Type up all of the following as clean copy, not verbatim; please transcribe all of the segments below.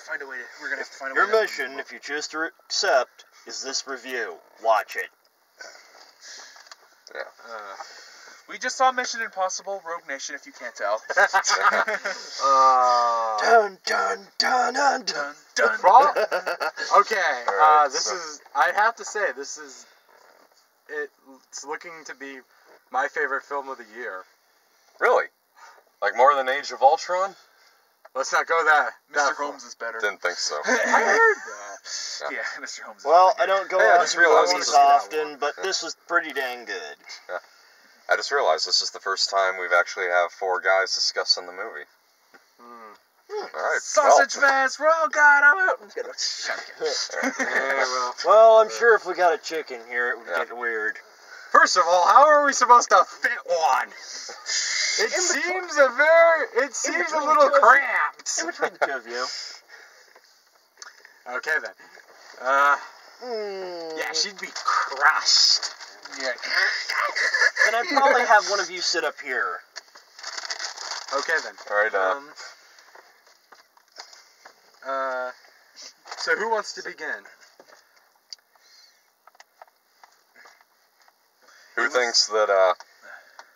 find a way to. We're gonna have to find a Your way. Your mission, if you choose to accept, is this review. Watch it. Yeah. We just saw Mission Impossible: Rogue Nation. If you can't tell. Dun dun dun dun dun. Dun. Okay. Alright, this so- is. I have to say, this is. It's looking to be my favorite film of the year. Really? Like more than Age of Ultron? Let's not go that. Mr. far. Holmes is better. Didn't think so. I heard that. Yeah, Mr. Holmes. Is Well, really I don't go Hey, I out just to realized movies this is- often, but this was pretty dang good. I just realized this is the first time we've actually have 4 guys discussing the movie. Alright. Sausage fest. Oh God, I'm out. I'm kidding. Yeah, well. Well, I'm sure if we got a chicken here, it would Yeah. get weird. First of all, how are we supposed to fit one? It seems a little cramped. In between the two of you. Okay then. Yeah, she'd be crushed. Yeah. Then I'd probably have one of you sit up here. Okay then. Alright, So who wants to begin? who thinks that,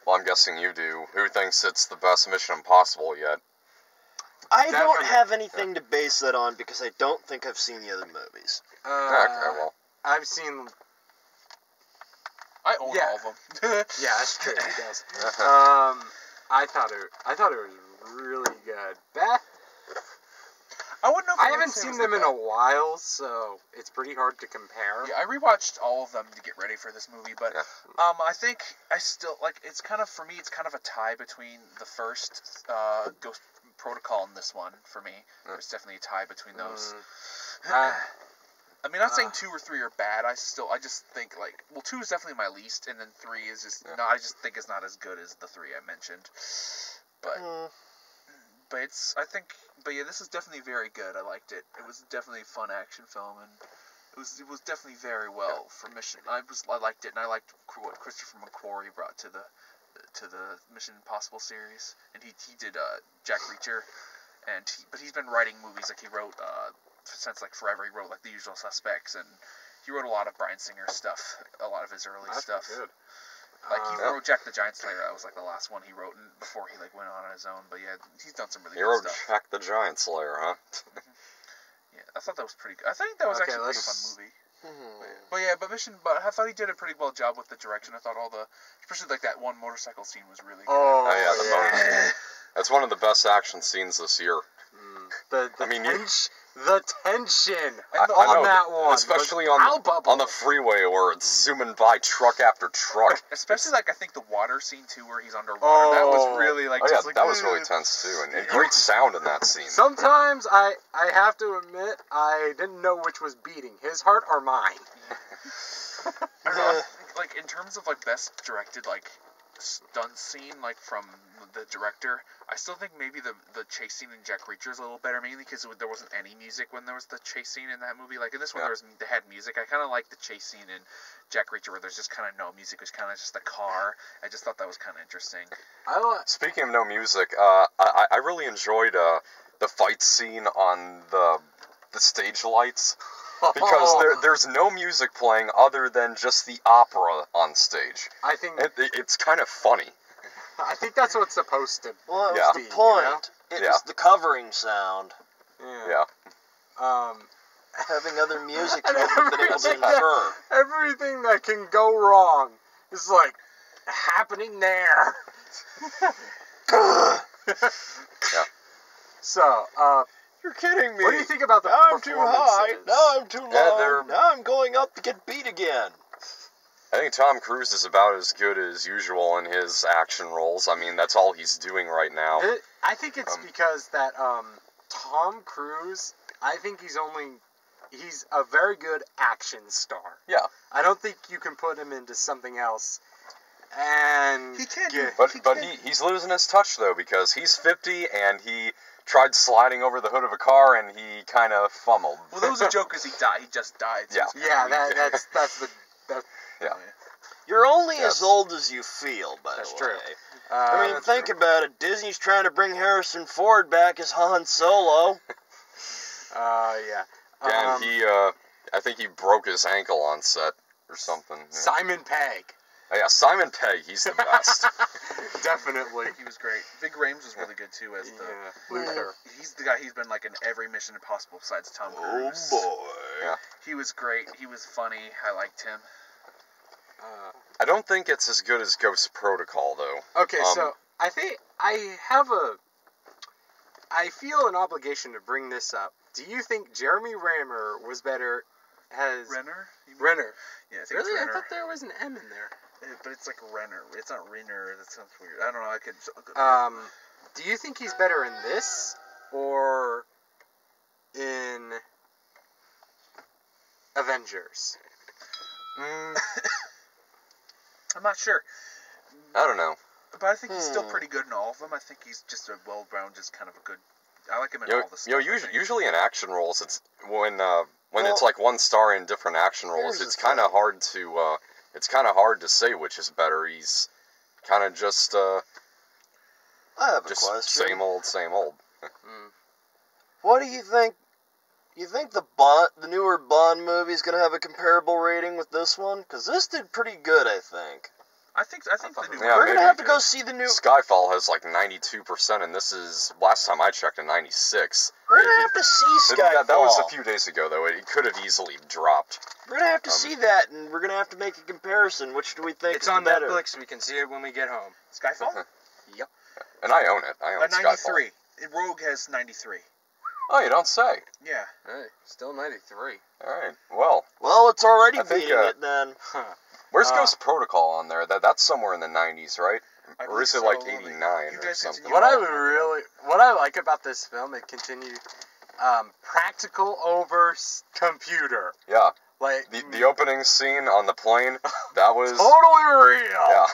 well, I'm guessing you do, who thinks it's the best Mission Impossible yet? I don't Definitely. have anything to base that on because I don't think I've seen the other movies. Okay, well. I've seen. I own Yeah. all of them. Yeah, that's true. He does. I thought it was really good. Beth, I wouldn't know. If I would haven't say it seen was them the in a while, so it's pretty hard to compare. Yeah, I rewatched all of them to get ready for this movie, but Yeah. I think I still like. It's kind of for me. It's kind of a tie between the first Ghost Protocol and this one for me. There's definitely a tie between those. I mean, not saying 2 or 3 are bad. I just think like, well, 2 is definitely my least, and then 3 is just no. I just think it's not as good as the 3 I mentioned. But it's but yeah, this is definitely very good. I liked it. It was definitely a fun action film, and it was definitely very well for Mission. I liked it, and I liked what Christopher McQuarrie brought to the Mission Impossible series, and he did Jack Reacher, but he's been writing movies like he wrote since like forever. He wrote like The Usual Suspects, and he wrote a lot of Bryan Singer stuff, a lot of his early That's stuff. good. Like he wrote Jack the Giant Slayer. That was like the last one he wrote before he like went on his own. But yeah, he's done some really He good wrote stuff. Jack the Giant Slayer, huh? Yeah, I thought that was pretty good. I think that was Okay, actually a pretty fun let's- movie. But I thought he did a pretty well job with the direction. I thought especially like that one motorcycle scene was really good. Oh, yeah, the motor. That's one of the best action scenes this year. The I mean, the tension I on know, that one, especially was on palpable. the freeway where it's zooming by truck after truck. Especially like I think the water scene too, where he's underwater. Oh. That was really like. Oh yeah, just, like, that was really tense too, and great sound in that scene. Sometimes I have to admit I didn't know which was beating, his heart or mine. I don't know, I think, like in terms of like best directed like stunt scene like from the director, I still think maybe the chase scene in Jack Reacher is a little better, mainly because there wasn't any music when there was the chase scene in that movie. Like in this one, they had music. I kind of like the chase scene in Jack Reacher where there's just kind of no music. It was kind of just a car. I just thought that was kind of interesting. Speaking of no music, I really enjoyed the fight scene on the stage lights. Because there's no music playing other than just the opera on stage. I think It's kind of funny. I think that's what's supposed to. Well, that Yeah. was the point. You It was the covering sound. Yeah. Having other music And you would have been able to everything that- infer. Everything that can go wrong is like happening there. Yeah. So, You're kidding me. what do you think about the I'm too high. performances? Now I'm too Yeah, low. they're- Now I'm going up to get beat again. I think Tom Cruise is about as good as usual in his action roles. I mean, that's all he's doing right now. I think it's because that Tom Cruise, I think he's a very good action star. Yeah. I don't think you can put him into something else. And He can do- But he's losing his touch, though, because he's 50 and he tried sliding over the hood of a car and he kind of fumbled. Well, there was a joke because he died. He just died. So Yeah. it's kinda yeah, weird. that's Yeah. You're only Yes. as old as you feel, by That's the way. true. I mean, that's think true. about it. Disney's trying to bring Harrison Ford back as Han Solo. Yeah. Yeah, and he, I think he broke his ankle on set or something. Yeah. Simon Pegg. Oh, yeah, Simon Pegg, he's the best. Definitely. He was great. Vig Rhames was really good too as the Luther. He's the guy. He's been like in every Mission Impossible besides Tom Cruise. boy. Yeah. He was great. He was funny. I liked him. I don't think it's as good as Ghost Protocol, though. Okay, so I think I feel an obligation to bring this up. Do you think Jeremy Renner was better as Renner? Renner? Yeah, I think Really? it's I Renner. thought there was an M in there. But it's like Renner. It's not Renner. That sounds weird. I don't know. I could. Do you think he's better in this or in Avengers? I'm not sure. I don't know. But I think he's still pretty good in all of them. I think he's just a well-rounded, just kind of a good. I like him in all the stuff. Usually in action roles, it's when it's like one star in different action roles, it's kind of hard to say which is better. He's kind of just I have a just question. same old. What do you think? You think the newer Bond movie is gonna have a comparable rating with this one? Because this did pretty good, I think. I think the new. Yeah, We're gonna maybe. have to go see the new. Skyfall has like 92%, and this is last time I checked a 96. We're gonna have to see Skyfall. That was a few days ago, though. It could have easily dropped. We're gonna have to see that, and we're gonna have to make a comparison. Which do we think It's is on better? Netflix. We can see it when we get home. Skyfall. Yep. And I own it. I own Skyfall. 93. Rogue has 93. Oh, you don't say. Yeah. Hey, still 93. All right. Well, Well, it's already I think, beating it then. Huh. where's Ghost Protocol on there? That's somewhere in the 90s, right? I Or is it believe like so. 89 You or guys something? continue. What I like about this film, it continued practical over computer. Yeah. Like The opening scene on the plane, that was totally real. yeah.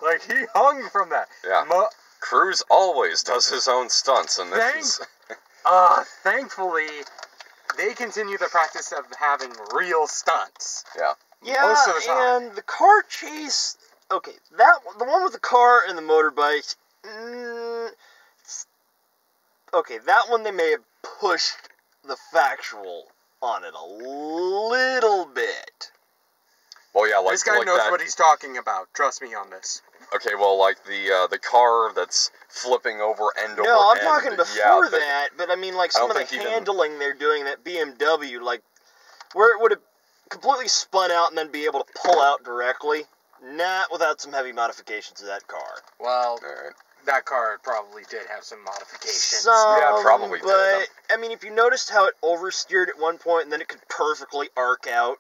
Like he hung from that. Yeah. Cruise always does his own stunts, and this is Thankfully, they continue the practice of having real stunts. yeah. Yeah, Most of the time. and the car chase. Okay, the one with the car and the motorbike. Okay, that one they may have pushed the factual on it a little bit. Well, yeah, like This guy like knows that. what he's talking about. Trust me on this. Okay, well, like the car that's flipping over end over No, I'm end. talking Yeah, before but- that, but I mean, like, I some don't of the think even- handling they're doing, that BMW, like, where it would have completely spun out and then be able to pull out directly, not without some heavy modifications to that car. Well, All right. that car probably did have some modifications. Yeah, probably did, But, I mean, if you noticed how it oversteered at one point and then it could perfectly arc out.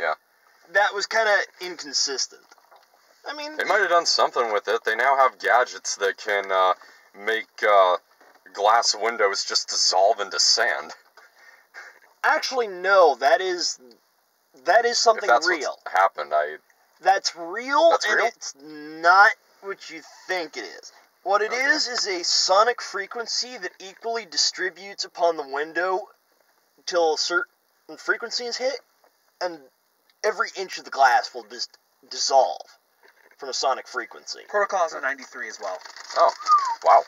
Yeah. That was kind of inconsistent. I mean, They might have done something with it. They now have gadgets that can make glass windows just dissolve into sand. actually, no, that is something If that's real. what's happened, That's real, That's and real? it's not what you think it is. What it is a sonic frequency that equally distributes upon the window till a certain frequency is hit, and every inch of the glass will just dissolve from a sonic frequency. Protocol's a 93 as well. oh, wow.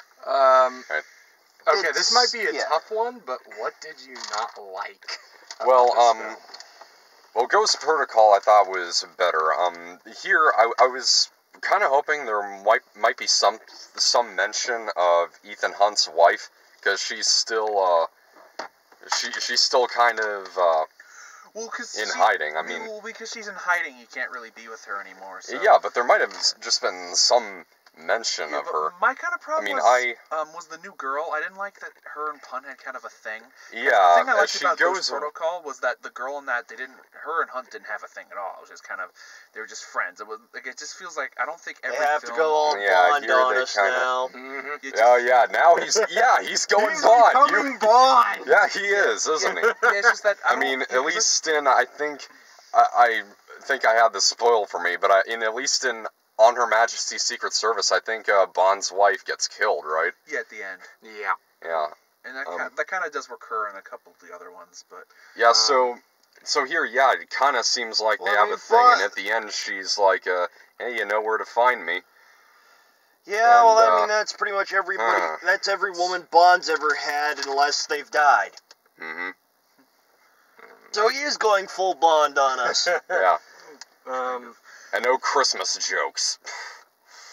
Okay, It's- this might be a yeah. tough one, but what did you not like? about Well, this film? Well, Ghost Protocol I thought was better. Here I was kind of hoping there might be some mention of Ethan Hunt's wife, because she's still she's still kind of Well, because in hiding. I mean, well, because she's in hiding, you can't really be with her anymore. So. yeah, but there might have just been some mention Yeah, of but her. my kind of problem I mean, was the new girl. I didn't like that her and Pun had kind of a thing. Yeah, The thing I liked she about goes. Ghost Protocol was that the girl in that her and Hunt didn't have a thing at all. It was just kind of, they were just friends. It was like, it just feels like, I don't think They every have film, to go all Yeah, Bond here on they us kinda- now. Mhm. you just- Oh yeah, now he's going He's Bond. becoming Bond! Yeah, he is, isn't he? yeah, it's just that, I don't- mean, yeah, at 'cause least in I think I had this spoiled for me, but at least in On Her Majesty's Secret Service, I think Bond's wife gets killed, right? yeah, at the end. Yeah. Yeah, And that kind of does recur in a couple of the other ones, but yeah. So here, yeah, it kind of seems like they Well, I have mean, a thing, and but- at the end, she's like, "Hey, you know where to find me." Yeah, well, And, I mean, that's pretty much everybody. huh. That's every woman Bond's ever had, unless they've died. Mm-hmm. So he is going full Bond on us. Yeah. Um, And no Christmas jokes.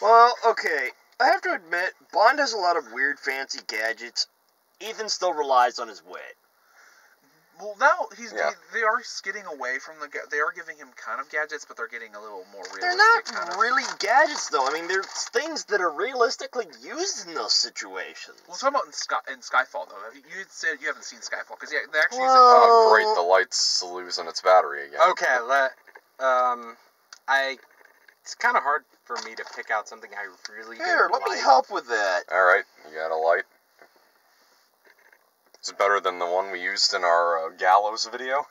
Well, okay. I have to admit, Bond has a lot of weird, fancy gadgets. Ethan still relies on his wit. Well, now Yeah. they are getting away from they are giving him kind of gadgets, but they're getting a little more realistic. They're not kind of. really gadgets, though. I mean, they're things that are realistically used in those situations. Well, talking about in Skyfall though, you said you haven't seen Skyfall because they actually use Well- Oh, great, the light's losing its battery again. okay, it's kind of hard for me to pick out something I really Here, didn't let like. me help with that. Alright, you got a light. Is it better than the one we used in our Gallows video?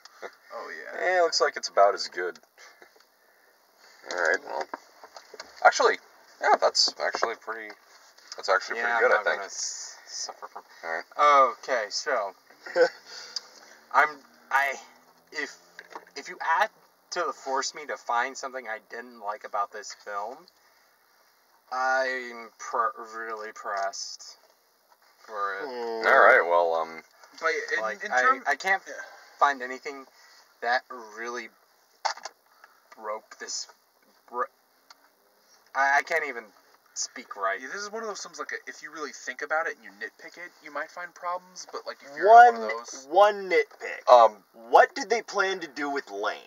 Oh yeah. Looks like it's about as good. Alright, well. Actually, yeah, that's actually pretty good, I'm I not think. gonna suffer from. Alright. Okay, so if you add to force me to find something I didn't like about this film, I'm really pressed for it. Alright, well, But Like in terms, I can't find anything that really broke this. I can't even speak right. yeah, this is one of those films like if you really think about it and you nitpick it, you might find problems. But like if you're one of those, One nitpick. um, What did they plan to do with Lane?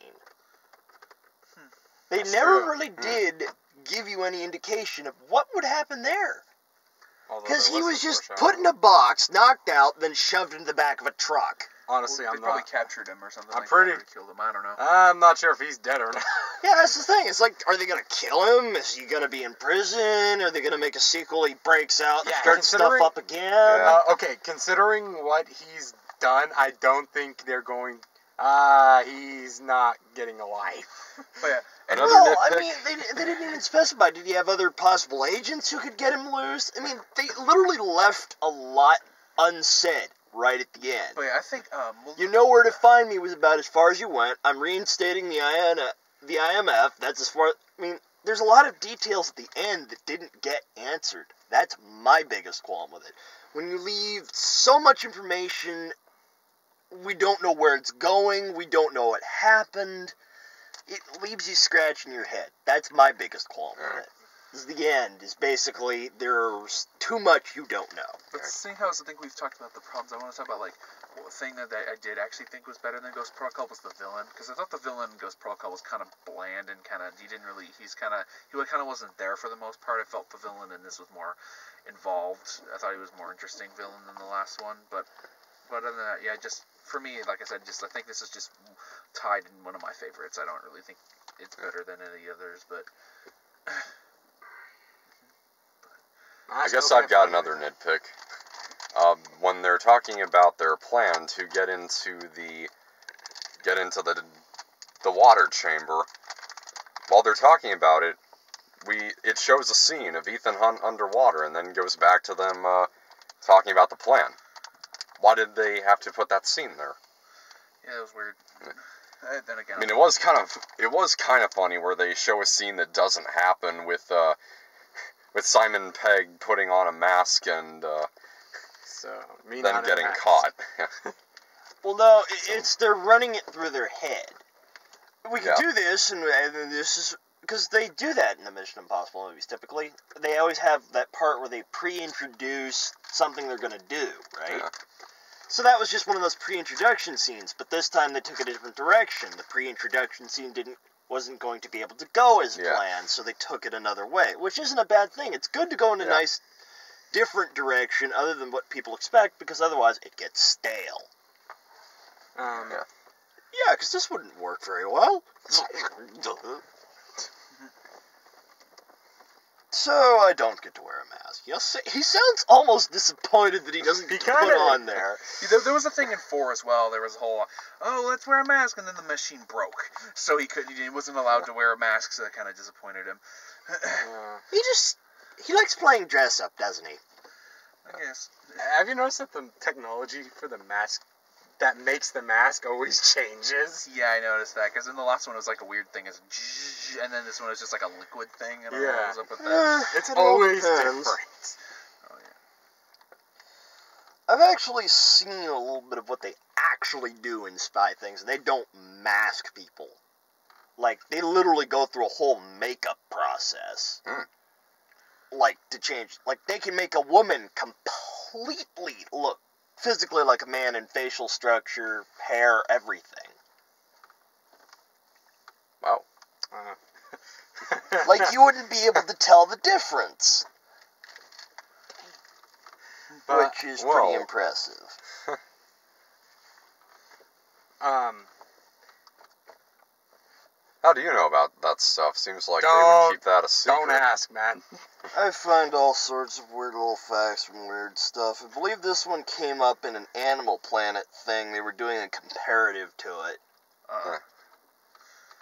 They That's never true. really did give you any indication of what would happen there. Although Because there he was some just foreshadowing. put in a box, knocked out, then shoved into the back of a truck. Honestly, they I'm probably not. captured him or something. I'm like pretty- that, or killed him. I don't know. I'm not sure if he's dead or not. Yeah, that's the thing. It's like, are they going to kill him? Is he going to be in prison? Are they going to make a sequel? He breaks out and Yeah, starts stuff considering- up again. Yeah. Okay, considering what he's done, I don't think they're going. He's not getting a life. But yeah, and Another Well, I nitpick. mean, they didn't even specify. Did he have other possible agents who could get him loose? I mean, they literally left a lot unsaid right at the end. but yeah, I think well, You know where to find me was about as far as you went. I'm reinstating the IMF. That's as far. I mean, there's a lot of details at the end that didn't get answered. That's my biggest qualm with it. When you leave so much information, we don't know where it's going. We don't know what happened. It leaves you scratching your head. That's my biggest qualm with it. Is the end is basically there's too much you don't know. But seeing how I think we've talked about the problems, I want to talk about like one thing that I did actually think was better than Ghost Protocol was the villain, because I thought the villain in Ghost Protocol was kind of bland and kind of he kind of wasn't there for the most part. I felt the villain in this was more involved. I thought he was more interesting villain than the last one, but other than that, yeah, just for me, like I said, I think this is just tied in one of my favorites. I don't really think it's better than any others, but. I guess I've got another nitpick. When they're talking about their plan to get into the water chamber, while they're talking about it, it shows a scene of Ethan Hunt underwater, and then goes back to them talking about the plan. Why did they have to put that scene there? Yeah, it was weird. Then again, I mean, it was kind of funny where they show a scene that doesn't happen with Simon Pegg putting on a mask and then getting caught. Well, no, it's they're running it through their head. We can Yeah. do this, and this is because they do that in the Mission Impossible movies. Typically, they always have that part where they pre-introduce something they're gonna do, right? Yeah. So that was just one of those pre-introduction scenes. But this time they took it a different direction. The pre-introduction scene wasn't going to be able to go as Yeah. planned, so they took it another way, which isn't a bad thing. It's good to go in a Yeah. nice, different direction other than what people expect, because otherwise it gets stale. Yeah. Yeah, because this wouldn't work very well. So I don't get to wear a mask. He sounds almost disappointed that he doesn't get to put on there. There was a thing in 4 as well. There was a whole, let's wear a mask, and then the machine broke, so he wasn't allowed to wear a mask. So that kind of disappointed him. He likes playing dress up, doesn't he? I guess. Have you noticed that the technology for the mask that makes the mask always changes? Yeah, I noticed that because in the last one it was like a weird thing, and then this one was just like a liquid thing. I don't know what was up with that. It's It all always depends. different. Oh I've actually seen a little bit of what they actually do in spy things, and they don't mask people. Like, they literally go through a whole makeup process. Like, to change. Like, they can make a woman completely look physically like a man in facial structure, hair, everything. Wow. Like, you wouldn't be able to tell the difference. But, which is whoa. pretty impressive. How do you know about that stuff? Seems like they Don't- would keep that a secret. Don't ask, man. I find all sorts of weird little facts from weird stuff. I believe this one came up in an Animal Planet thing. They were doing a comparative to it.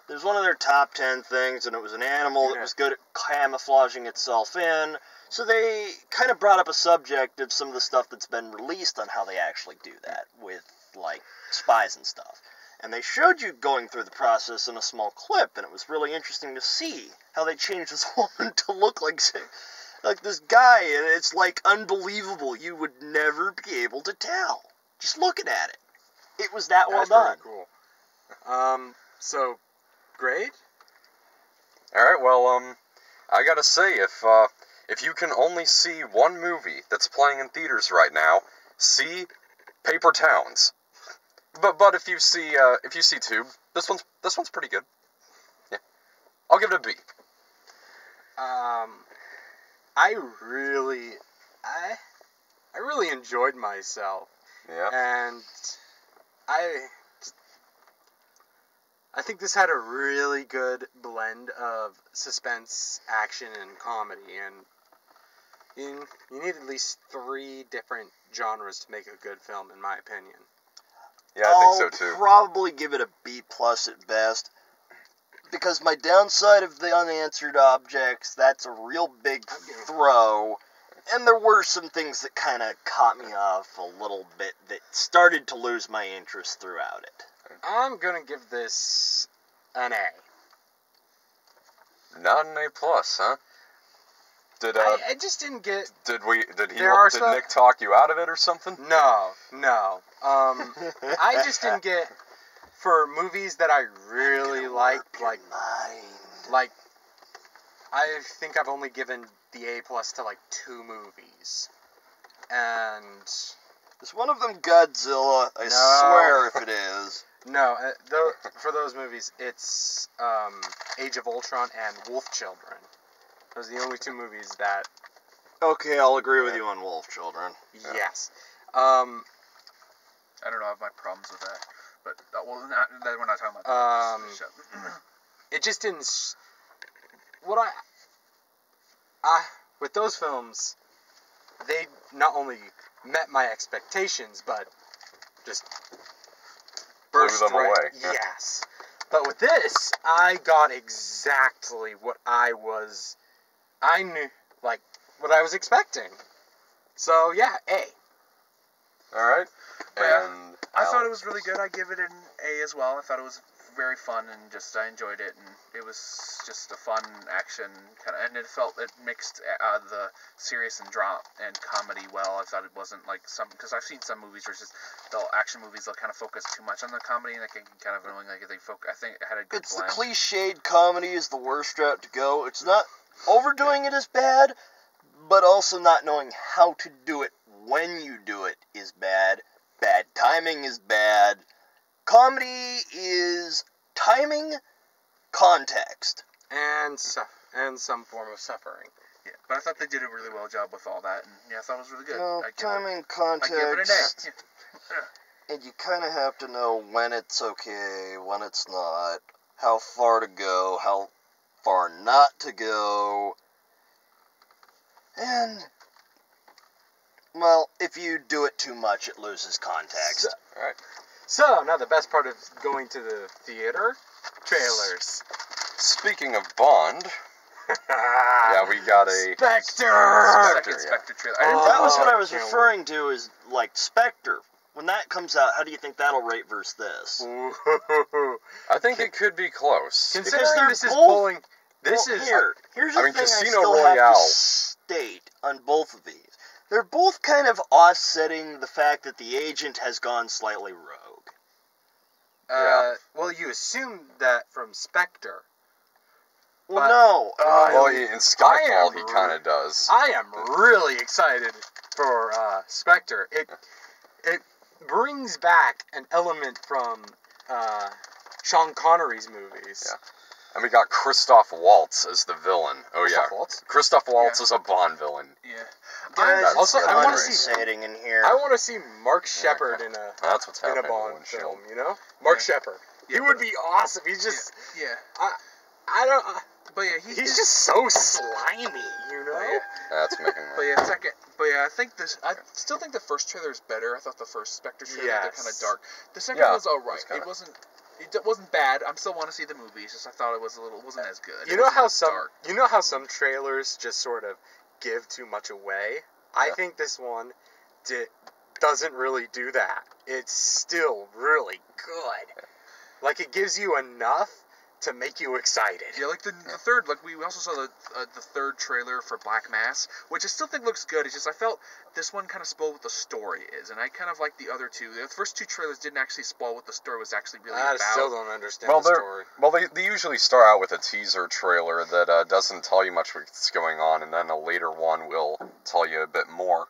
There's one of their top 10 things, and it was an animal that was good at camouflaging itself in. So they kind of brought up a subject of some of the stuff that's been released on how they actually do that with, like, spies and stuff. And they showed you going through the process in a small clip, and it was really interesting to see how they changed this woman to look like this guy, and it's, like, unbelievable. You would never be able to tell. Just looking at it. It was that well That's done. pretty cool. So, grade? Alright, well, I gotta say, if you can only see one movie that's playing in theaters right now, see Paper Towns. But if you see Tube, this one's pretty good. Yeah. I'll give it a B. I really enjoyed myself. Yeah. And I think this had a really good blend of suspense, action, and comedy, and you need at least 3 different genres to make a good film, in my opinion. Yeah, I think so too. I'll probably give it a B+ at best, because my downside of the unanswered objects, that's a real big throw, and there were some things that kind of caught me off a little bit that started to lose my interest throughout it. I'm gonna give this an A. Not an A+, huh? Did I just didn't get... did There Nick talk you out of it or something? No. I just didn't get... For movies that I really like, I think I've only given the A+ to, like, 2 movies. And... Is one of them Godzilla? I swear if it is. No, for those movies, it's Age of Ultron and Wolf Children. Those are the only 2 movies that... Okay, I'll agree with you on Wolf Children. Yes. I don't know, I have my problems with that. But, well, we're not talking about that. It just didn't... with those films, they not only met my expectations, but just burst them away. Yes. But with this, I got exactly what I knew, like, what I was expecting. So, yeah, A. Alright. Yeah, And I thought it was really good. I give it an A as well. I thought it was very fun, and I enjoyed it, and it was just a fun action kind of, and it mixed the serious and drama and comedy well. I thought it wasn't like because I've seen some movies where it's just the action movies, they'll kind of focus too much on the comedy, and it can kind of annoying. Like I think it had a good It's blend. the cliched comedy is the worst route to go. It's not overdoing it is bad, but also not knowing how to do it when you do it is bad. Bad timing is bad. Comedy is timing, context. And some form of suffering. Yeah, but I thought they did a really well job with all that, and yeah, I thought it was really good. No, timing, I give it an context. A. And you kind of have to know when it's okay, when it's not, how far to go, how far not to go. And, well, if you do it too much, it loses context. Alright. So, now the best part of going to the theater, trailers. Speaking of Bond, yeah, we got a Spectre! Second yeah. Spectre trailer. That was what I was can't referring to as, like, Spectre. When that comes out, how do you think that'll rate versus this? Ooh. I think it could be close. Considering they're this is both- pulling... This Well, is... here's the I mean, thing Casino I still have Royale. to state on both of these. They're both kind of offsetting the fact that the agent has gone slightly rogue. Well, you assume that from Spectre. Well, But- no. Well, in I Skyfall, am he kind of does. I am really excited for Spectre. It brings back an element from Sean Connery's movies. Yeah. And we got Christoph Waltz as the villain. Oh, yeah. Christoph Waltz? Christoph Waltz Yeah. is a Bond villain. Yeah. Guys, that's also, it's I wanna condescending in here. I want to see Mark Shepard in a That's what's in a happening in Bond Windshield. film. You know, Mark Yeah. Shepard. Yeah, He would be awesome. He's just Yeah. I don't. But yeah, He's just so slimy. You know. Yeah. That's making But me... yeah, I still think the first trailer is better. I thought the first Spectre trailer they're kind of Yes. dark. The second Yeah, was alright. it was kinda- It wasn't bad. I still want to see the movie. It's just I thought it wasn't as good. You It know wasn't how as dark. some trailers just sort of give too much away? I Yeah. think this one doesn't really do that. It's still really good. Like it gives you enough to make you excited. Yeah, like the third, like we also saw the third trailer for Black Mass, which I still think looks good. It's just I felt this one kind of spoiled what the story is, and I kind of like the other two. The first two trailers didn't actually spoil what the story was actually really I about. still don't understand Well, the story. they usually start out with a teaser trailer that doesn't tell you much what's going on, and then a later one will tell you a bit more.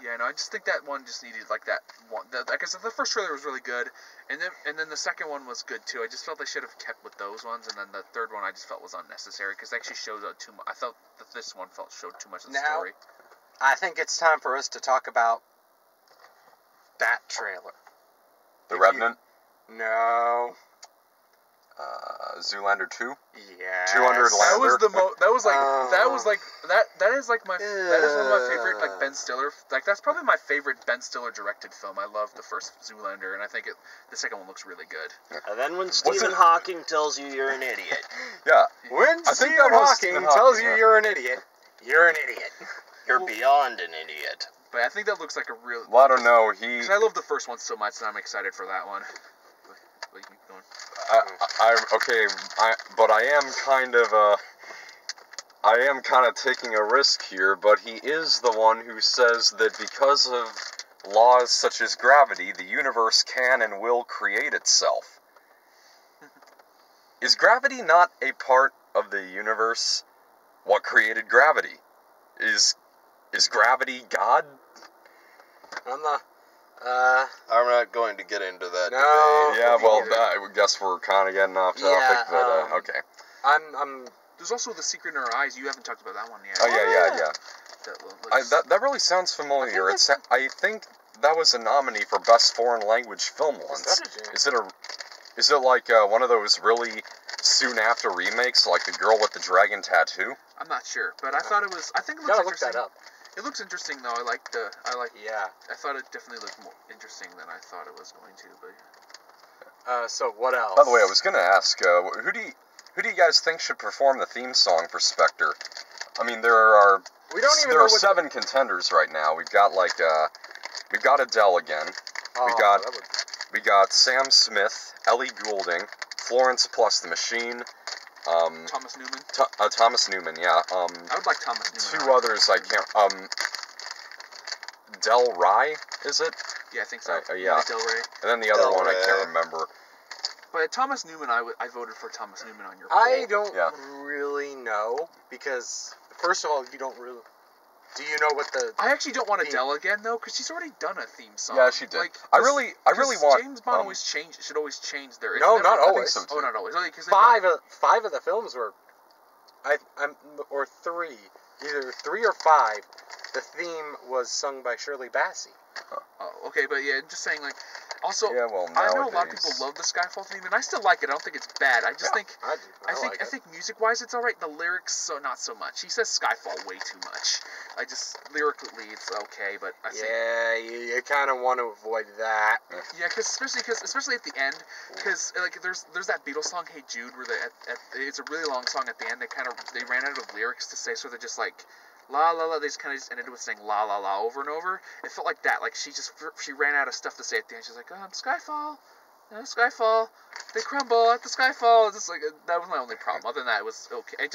Yeah, no, I just think that one just needed like that one. Like I said, the first trailer was really good, and then the second one was good too. I just felt they should have kept with those ones, and then the third one I just felt was unnecessary because it actually shows out too much. I felt that this one showed too much of the Now- story. I think it's time for us to talk about that trailer. The If you- Revenant, No. Zoolander 2. Yes. 200 That was Lander. the that was like that is like my that is one of my Uh. favorite like Ben Stiller that's probably my favorite Ben Stiller directed film. I love the first Zoolander, and I think the second one looks really good. And then when Stephen it? Hawking tells you you're an idiot, Yeah, When I think Stephen that was Hawking Stephen tells Hawking, you yeah. you're an idiot, you're an idiot. you're Well- beyond an idiot. But I think that looks like a real. well, I don't know. Because I love the first one so much, and I'm excited for that one. But you keep going. But I am kind of taking a risk here, but he is the one who says that because of laws such as gravity, the universe can and will create itself. Is gravity not a part of the universe? What created gravity? Is gravity God? I'm not. I'm not going to get into that No. debate. Yeah, well, either. I guess we're kind of getting off topic, Yeah, but okay. I'm. There's also The Secret in Our Eyes. You haven't talked about that one yet. Oh yeah. That looks- That really sounds familiar. I think that was a nominee for Best Foreign Language Film once. that a James? Is it like one of those really soon after remakes, like The Girl with the Dragon Tattoo? I'm not sure, but I thought it was. I think it looks Gotta look interesting. that up. It looks interesting though. Yeah. I thought it definitely looked more interesting than I thought it was going to. But So what else? By the way, I was gonna ask, who do you guys think should perform the theme song for Spectre? I mean, there are We don't even there know are what 7 contenders right now. We've got we've got Adele again. that would- We got Sam Smith, Ellie Goulding, Florence plus the Machine, Thomas Newman. Thomas Newman, yeah. I would like Thomas Newman. 2 others I can't. Del Rye, is it? Yeah, I think so. Yeah. Del Rey. And then the other Del one I Rey. can't remember. But Thomas Newman, I voted for Thomas Newman on your I poll. don't Yeah. really know because first of all, you don't really. Do you know what the? I actually don't want Theme. Adele again though, because she's already done a theme song. Yeah, she did. Like, I really want. James Bond always should always change their. No, it's not never- always. so, too. Oh, not always. Oh, 'cause they- Five of the films were, or three, either 3 or 5. The theme was sung by Shirley Bassey. Oh, okay, but yeah, I'm just saying like. Also, Yeah, well, I know a lot of nowadays- people love the Skyfall theme, and I still like it. I don't think it's bad. I just think. I do. I think music-wise it's alright. The lyrics, so not so much. He says Skyfall way too much. I just lyrically it's okay, but I think Yeah, you kind of want to avoid that. yeah, especially at the end, because like there's that Beatles song Hey Jude where it's a really long song at the end. They ran out of lyrics to say, so they're just like la la la. They just kind of ended with saying la la la over and over. It felt like that. Like she ran out of stuff to say at the end. She's like, Skyfall. Skyfall, they crumble at the Skyfall. It's just like that was my only problem. Other than that, it was okay. I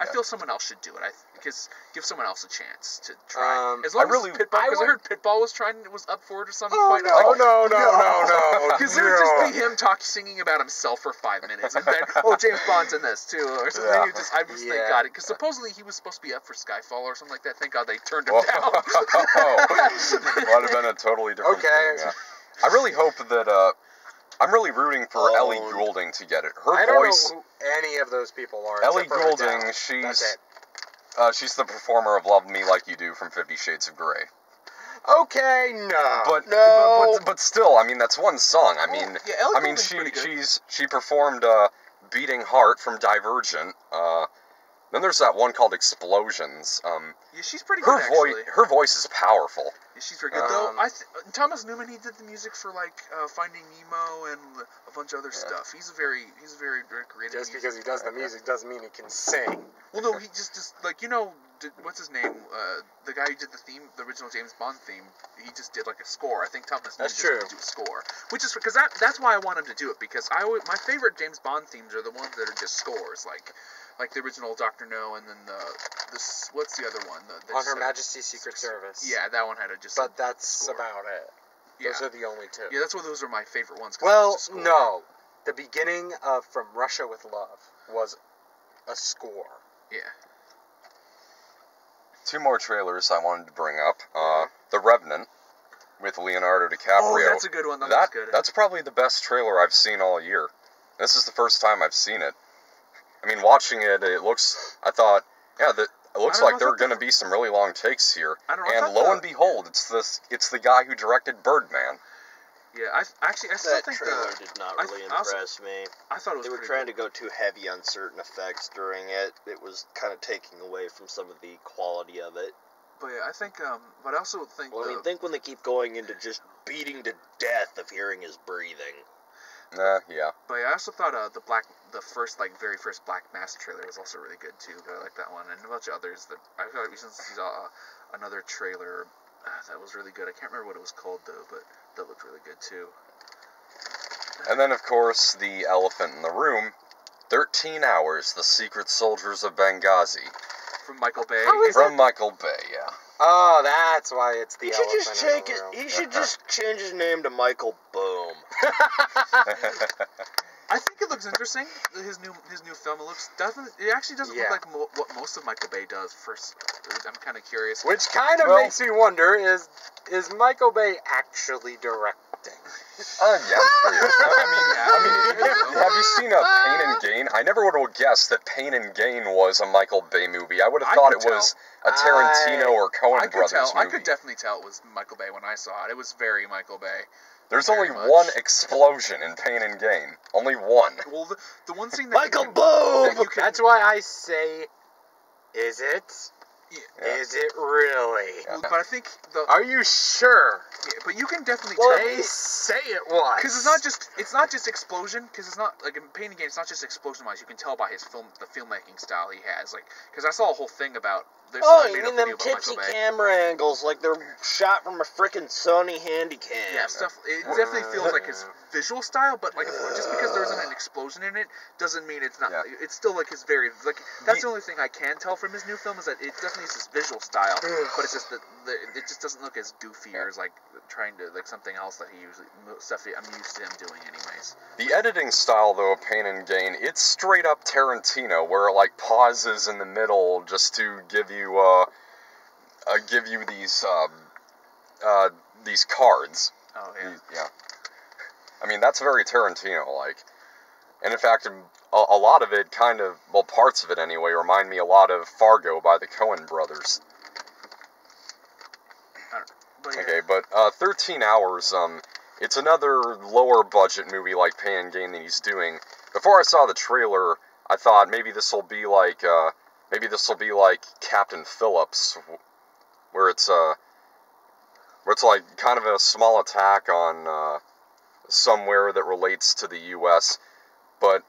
feel someone else should do it. Because give someone else a chance to try. As long as Pitball, because I heard Pitball was up for it or something. No. Because it would just be him singing about himself for 5 minutes, and then James Bond's in this too, or something. Yeah. Thank God, because supposedly he was supposed to be up for Skyfall or something like that. Thank God they turned him down. Might have been a totally different thing. Yeah. I really hope that. I'm really rooting for Ellie Goulding to get it. I don't know who any of those people are. Ellie Goulding, she's the performer of "Love Me Like You Do" from 50 Shades of Grey. Okay, no. But still, I mean, that's one song. I mean, Ellie Goulding's pretty good. she performed "Beating Heart" from Divergent. Then there's that one called "Explosions." Yeah, she's pretty good, actually. Her voice is powerful. Yeah, she's very good. Though Thomas Newman, he did the music for Finding Nemo and a bunch of other stuff. He's a very creative. Just because he does the music doesn't mean he can sing. Well, no, he just what's his name? The guy who did the original James Bond theme. He just did a score. I think Thomas Newman just did a score, which is because that's why I want him to do it, because my favorite James Bond themes are the ones that are just scores, like the original Dr. No, and then what's the other one? On Her Majesty's Secret Service. Yeah, that one had But that's score. About it. Yeah. Those are the only two. Yeah, those are my favorite ones. Well, no. The beginning of From Russia with Love was a score. Yeah. 2 more trailers I wanted to bring up. The Revenant with Leonardo DiCaprio. Oh, that's a good one. That's good. That's probably the best trailer I've seen all year. This is the first time I've seen it. I mean, watching it, it looks like there are going to be some really long takes here. And lo and behold, it's the guy who directed Birdman. Yeah, I still think trailer did not really impress me. I thought it was. They were trying to go too heavy on certain effects during it. It was kind of taking away from some of the quality of it. But yeah, I think. But I also think. Well, I think when they keep going into just beating to death of hearing his breathing. Yeah. But yeah, I also thought the very first Black Mass trailer was also really good too. But I like that one, and a bunch of others that I thought recently saw another trailer that was really good. I can't remember what it was called though, but that looked really good too. And then of course the elephant in the room, 13 Hours: The Secret Soldiers of Benghazi. From Michael Bay. From Michael Bay, yeah. Oh, that's why it's the elephant in the room. He should just change his name to Michael Boom. I think it looks interesting. His new film. It actually doesn't look like what most of Michael Bay does. I'm kind of curious. Which kind of makes me wonder: is Michael Bay actually directing? Yeah, I'm curious. I mean, have you seen Pain and Gain? I never would have guessed that Pain and Gain was a Michael Bay movie. I would have thought it was a Tarantino or Coen Brothers movie. I could definitely tell it was Michael Bay when I saw it. It was very Michael Bay. There's only one explosion in Pain and Gain. Only one. Well, the one scene that Michael Boom! That's why I say, is it? Yeah. Is it really? Well, but I think Are you sure? Yeah, but you can definitely tell. They say it was. Because it's not just explosion. Because it's not like in Pain and Gain. It's not just explosion wise. You can tell by the filmmaking style he has. Because I saw a whole thing about. You mean them tipsy camera angles, like they're shot from a frickin' Sony Handycam. Yeah, stuff. It definitely feels like his visual style, but just because there isn't an explosion in it doesn't mean it's not. Yeah. It's still his very that's the only thing I can tell from his new film is that it definitely is his visual style, but it's just that it just doesn't look as goofy or as trying to something else that I'm used to him doing anyways. The editing style though of Pain and Gain, it's straight up Tarantino, where it pauses in the middle just to give you these cards. Oh yeah. Yeah. I mean that's very Tarantino-like, and in fact, a lot of it parts of it anyway, remind me a lot of Fargo by the Coen brothers. Okay, but 13 Hours, it's another lower budget movie like Pain and Gain that he's doing. Before I saw the trailer, I thought maybe this will be like Captain Phillips, where it's kind of a small attack on somewhere that relates to the U.S., but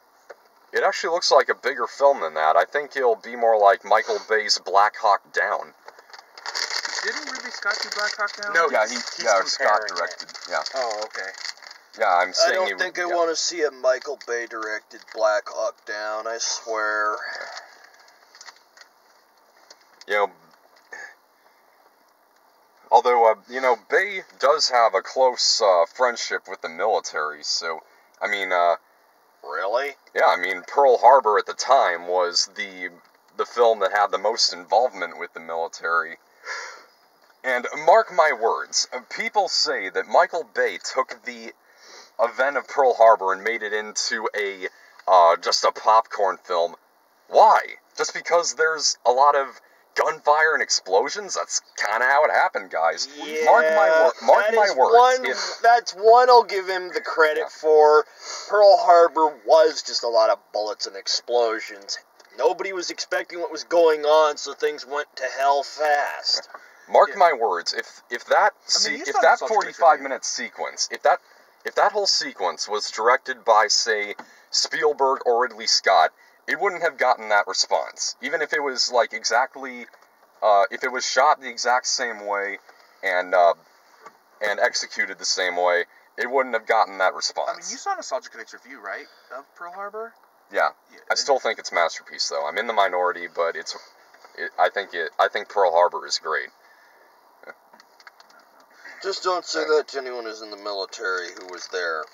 it actually looks like a bigger film than that. I think it'll be more like Michael Bay's Black Hawk Down. Didn't Ridley Scott do Black Hawk Down? No, Scott directed. Yeah. Oh, okay. Yeah, I'm I saying he don't would. think I Yeah. want to see a Michael Bay directed Black Hawk Down, I swear. You know, although, Bay does have a close friendship with the military, so, I mean, Really? yeah, I mean, Pearl Harbor at the time was the film that had the most involvement with the military. And mark my words, people say that Michael Bay took the event of Pearl Harbor and made it into just a popcorn film. Why? Just because there's a lot of gunfire and explosions? That's kind of how it happened, guys. Yeah, Mark my words. That's one I'll give him the credit Yeah. for. Pearl Harbor was just a lot of bullets and explosions. Nobody was expecting what was going on, so things went to hell fast. Mark my words. If that you if saw that the 45-minute sequence, if that whole sequence was directed by, say, Spielberg or Ridley Scott, it wouldn't have gotten that response. Even if it was like exactly, if it was shot the exact same way and executed the same way, it wouldn't have gotten that response. I mean, you saw Nostalgia Critic's review, right, of Pearl Harbor? Yeah, I still think it's a masterpiece, though. I'm in the minority, but I think Pearl Harbor is great. Just don't say that to anyone who's in the military who was there.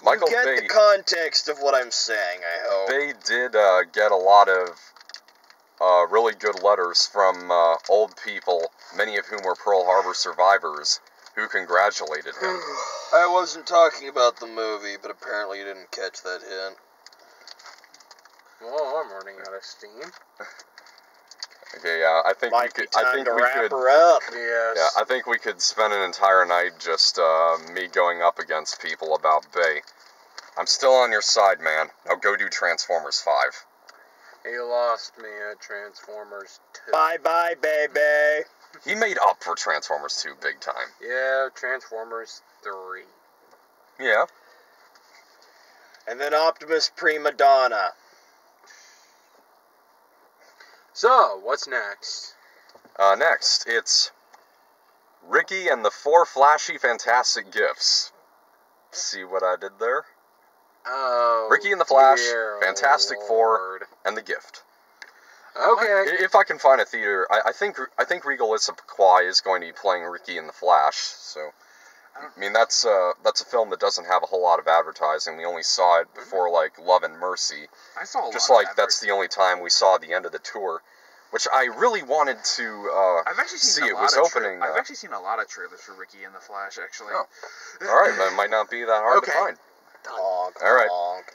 Michael you get Bay. the context of what I'm saying, I hope. Bay did get a lot of really good letters from old people, many of whom were Pearl Harbor survivors, who congratulated him. I wasn't talking about the movie, but apparently you didn't catch that hint. Well, I'm running out of steam. Okay, yeah, I think Might we be could. I time think to we wrap could. her up. Yes. Yeah, I think we could spend an entire night just me going up against people about Bay. I'm still on your side, man. Now go do Transformers 5. He lost me at Transformers 2. Bye-bye, baby. He made up for Transformers 2 big time. Yeah, Transformers 3. Yeah. And then Optimus Prima Donna. So, what's next? Next, it's Ricky and the 4 Flashy Fantastic Gifts. See what I did there? Oh, Ricky and the Flash, dear Fantastic Lord. Four, and The Gift. Okay. If I can find a theater, I think Regal Issaquah is going to be playing Ricky and the Flash. So, I mean, that's a film that doesn't have a whole lot of advertising. We only saw it before like Love and Mercy. I saw a Just lot like of that's the only time we saw the end of the tour, which I really wanted to I've actually seen see. a It lot was of opening. I've actually seen a lot of trailers for Ricky and the Flash, actually. Oh. All right, that might not be that hard to Okay. find. Honk, All right. honk.